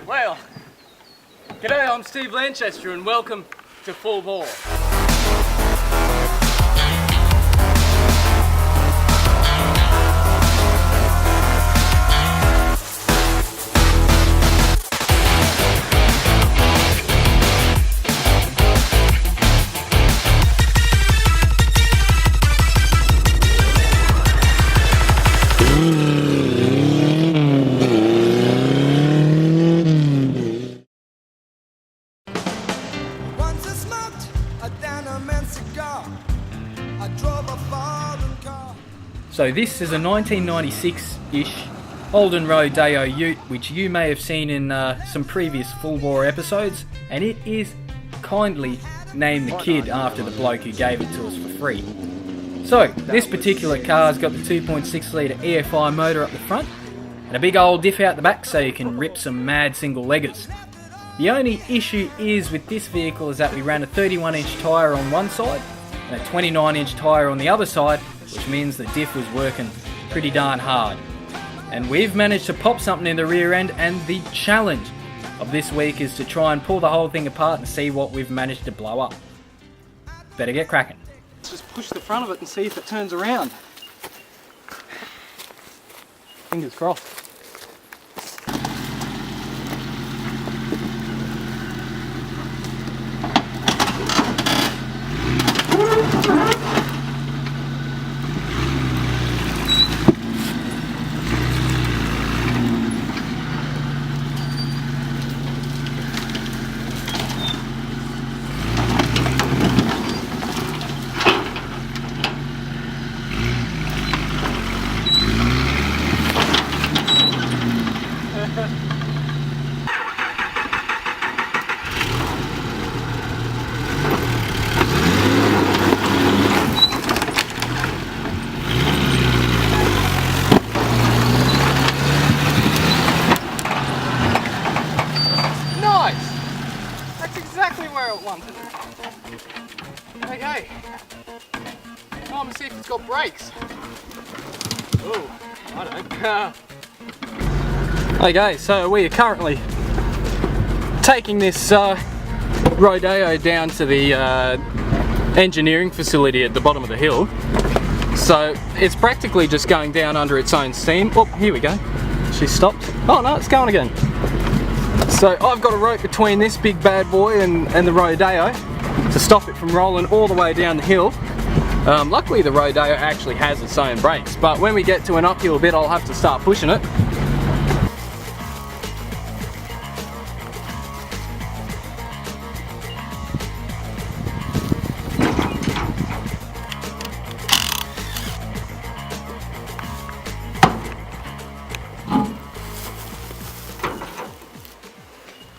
Well, g'day, I'm Steve Lanchester and welcome to Full Bore. So this is a 1996-ish Holden Rodeo ute, which you may have seen in some previous Full Bore episodes, and it is kindly named the Kid after the bloke who gave it to us for free. So this particular car's got the 2.6 litre EFI motor up the front, and a big old diff out the back so you can rip some mad single leggers. The only issue is with this vehicle is that we ran a 31-inch tyre on one side and a 29-inch tyre on the other side, which means the diff was working pretty darn hard. And we've managed to pop something in the rear end, and the challenge of this week is to try and pull the whole thing apart and see what we've managed to blow up. Better get cracking. Let's just push the front of it and see if it turns around. Fingers crossed. Okay, time to see if it's got brakes. Oh, I don't. Okay, so we are currently taking this Rodeo down to the engineering facility at the bottom of the hill. So it's practically just going down under its own steam. Oh, here we go. She stopped. Oh no, it's going again. So I've got a rope between this big bad boy and the Rodeo to stop it from rolling all the way down the hill. Luckily the Rodeo actually has its own brakes, but when we get to an uphill bit I'll have to start pushing it.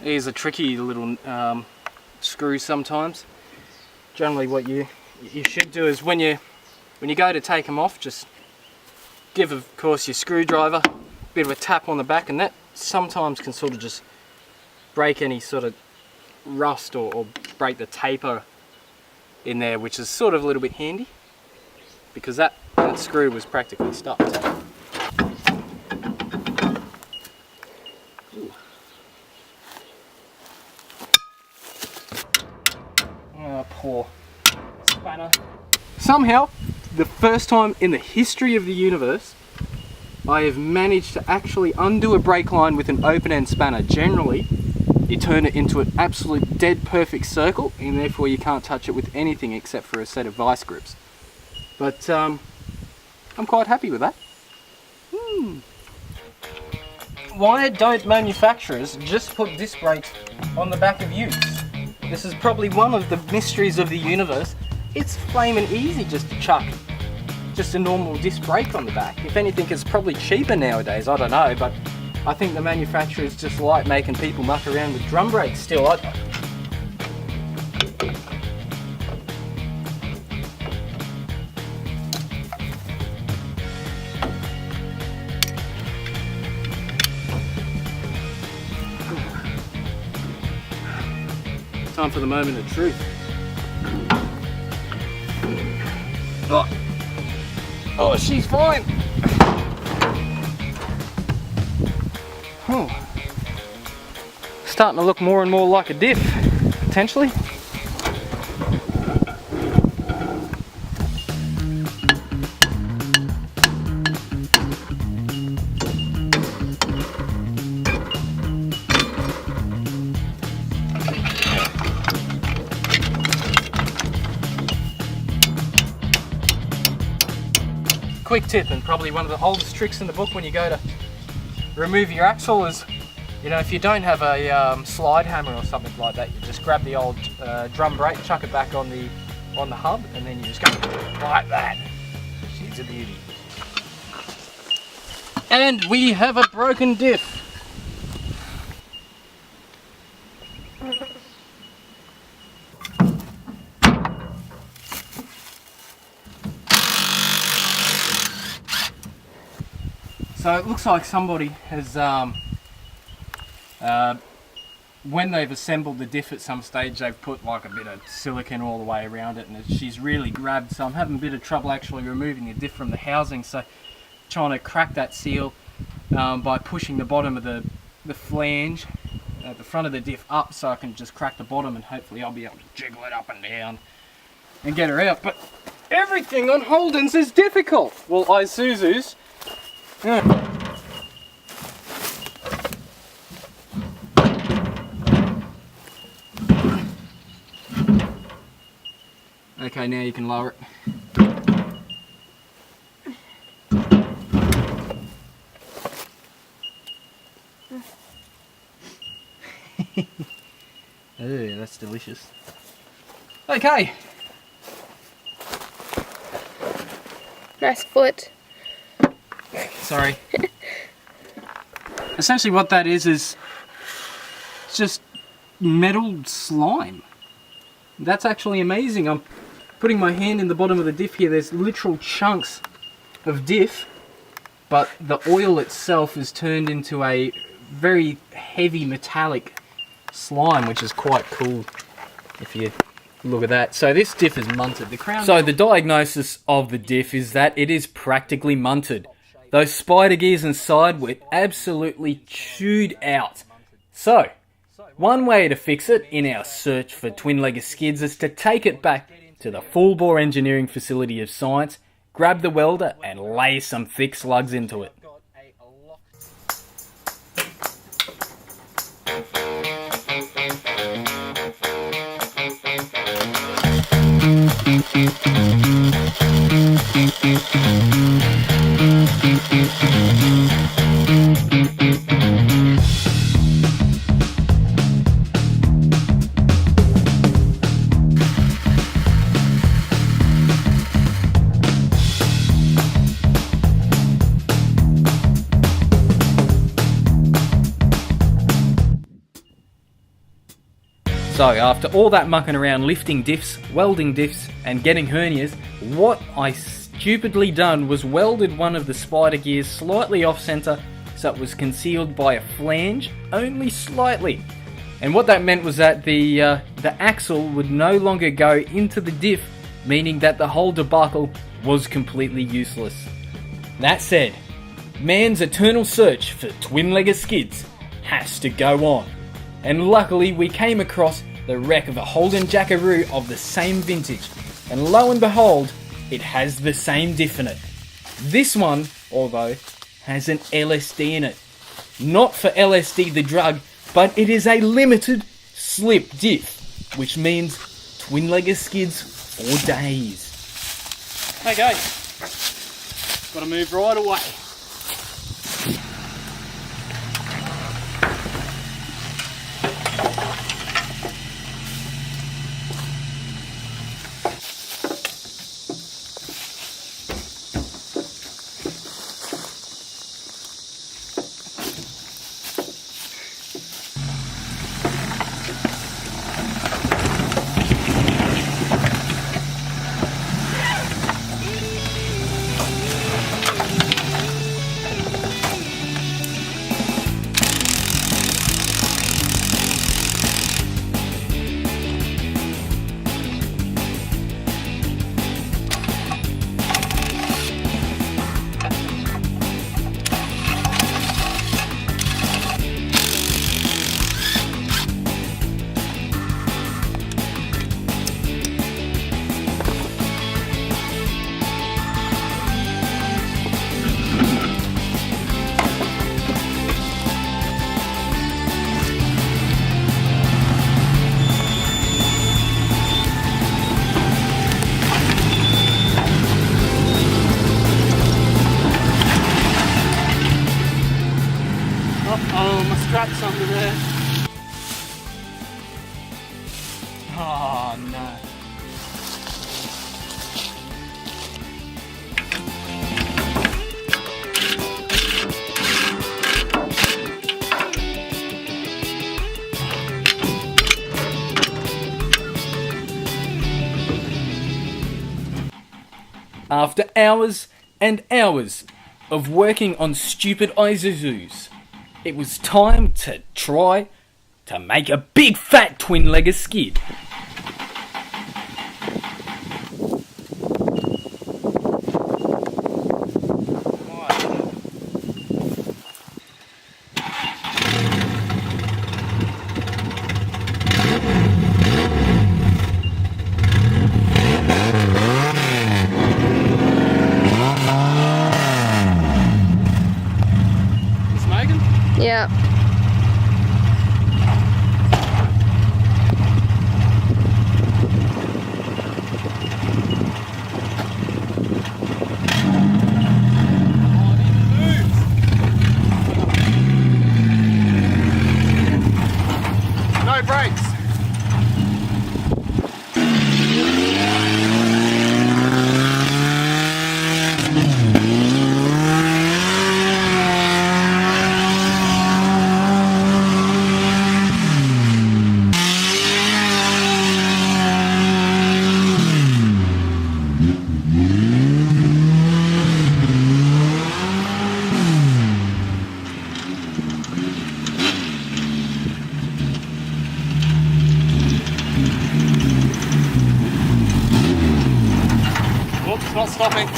These are tricky little screws sometimes. Generally what you should do is when you go to take them off, just give of course your screwdriver a bit of a tap on the back, and that sometimes can sort of just break any sort of rust or break the taper in there, which is sort of a little bit handy because that screw was practically stopped. Poor spanner. Somehow, the first time in the history of the universe, I have managed to actually undo a brake line with an open-end spanner. Generally, you turn it into an absolute dead perfect circle, and therefore you can't touch it with anything except for a set of vice grips. But I'm quite happy with that. Why don't manufacturers just put disc brakes on the back of utes? This is probably one of the mysteries of the universe. It's flaming easy just to chuck just a normal disc brake on the back. If anything, it's probably cheaper nowadays, I don't know, but I think the manufacturers just like making people muck around with drum brakes still. Time for the moment of truth. Oh, she's fine. starting to look more and more like a diff, potentially. Quick tip, and probably one of the oldest tricks in the book when you go to remove your axle is, you know, if you don't have a slide hammer or something like that, you just grab the old drum brake, chuck it back on the hub, and then you just go like that. She's a beauty. And we have a broken diff. So it looks like somebody has, when they've assembled the diff at some stage, they've put like a bit of silicone all the way around it, and she's really grabbed. So I'm having a bit of trouble actually removing the diff from the housing. So trying to crack that seal by pushing the bottom of the flange at the front of the diff up, so I can just crack the bottom, and hopefully I'll be able to jiggle it up and down and get her out. But everything on Holden's is difficult. Well, Isuzu's. Yeah. Okay, now you can lower it. Oh, that's delicious. Okay. Nice foot. Sorry. Essentially what that is it's just metal slime. That's actually amazing. I'm putting my hand in the bottom of the diff here. There's literal chunks of diff, but the oil itself is turned into a very heavy metallic slime, which is quite cool if you look at that. So this diff is munted. So the diagnosis of the diff is that it is practically munted. Those spider gears inside were absolutely chewed out. So, one way to fix it in our search for twin-legged skids is to take it back to the full-bore engineering facility of science, grab the welder and lay some thick slugs into it. So after all that mucking around lifting diffs, welding diffs and getting hernias, what I stupidly done was welded one of the spider gears slightly off center so it was concealed by a flange only slightly. And what that meant was that the axle would no longer go into the diff, meaning that the whole debacle was completely useless. That said, man's eternal search for twin-legged skids has to go on. And luckily we came across the wreck of a Holden Jackaroo of the same vintage, and lo and behold, it has the same diff in it. This one, although, has an LSD in it. Not for LSD the drug, but it is a limited slip diff, which means twin-legged skids for days. Okay, gotta move right away. Oh no. After hours and hours of working on stupid Isuzus, it was time to try to make a big fat twin-legger skid. Yeah. No brakes. Oops, not stopping.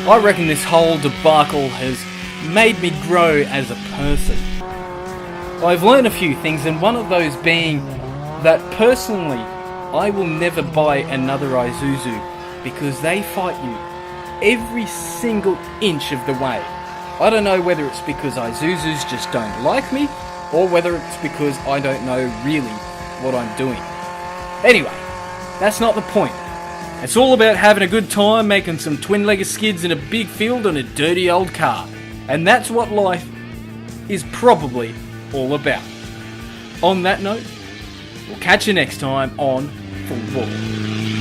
I reckon this whole debacle has made me grow as a person. I've learned a few things, and one of those being that personally, I will never buy another Isuzu because they fight you every single inch of the way. I don't know whether it's because Isuzus just don't like me, or whether it's because I don't know really what I'm doing. Anyway, that's not the point. It's all about having a good time making some twin-legger skids in a big field on a dirty old car. And that's what life is probably all about. On that note, we'll catch you next time on Full Bore.